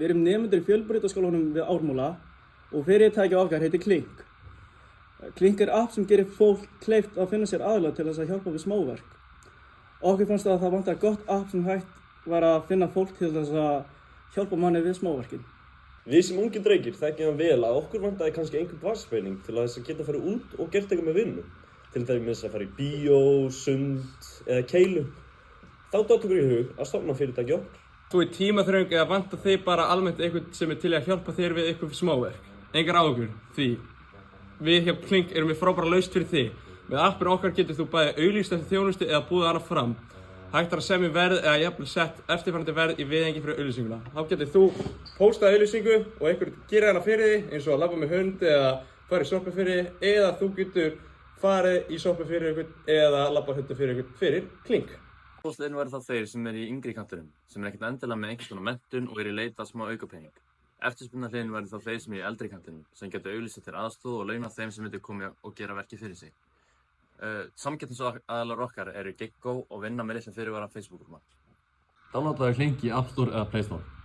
Við erum nemendur í Fjölbrautaskólanum við Ármúla og fyrirtækið okkar heitir Klink. Klink app sem gerir fólk kleift að finna sér aðila til þess að hjálpa við smáverk. Okkur fannst að það vantar gott app sem hægt var að finna fólk til þess að hjálpa manni við smáverkin. Við sem ungir drengir þekkjum vel að okkur vantaði kannski einhver barnspening til að þess að geta að fara út og gert eitthvað með vinnu. Til dæmis að fara í bíó, sund eða keilu. Þá datt okkur í hug að stofna fyrirtæki okkar. Þú er tímaþröng eða vantar þig bara almennt einhvern sem til að hjálpa þér við eitthvað smáverk. Engar áhugur, því við hjá Klink erum við frábæra lausn fyrir þig. Með appinu okkar getur þú bæði auglýst eftir þjónustu eða búið hana fram. Hægt að semja verð eða jafnvel sett eftirfarandi verð í viðhengi fyrir auglýsinguna. Þá getur þú póstað auglýsingu og einhver gera hana fyrir þig eins og að labba með hund eða fara í sjoppu fyrir þig eða þú getur farið í sjoppu fyrir einhvern eða labba hundi fyrir einhvern fyrir Klink. Uppboðsleiðin væri þá þeir sem í yngri kantinum, sem ekkert endilega með einhvers konar menntun og í leita að smá aukapening. Eftirspurnarhliðin væri þá þeir sem í eldri kantinum, sem getur auglýst eftir aðstoð og launa þeim sem myndu koma og gera verkið fyrir sig. Samkeppnisaðilar okkar eru GiGo og vinna með litlum fyrirvara Facebook-grúpna. Downloadaðu Klink í App Store eða Play Store.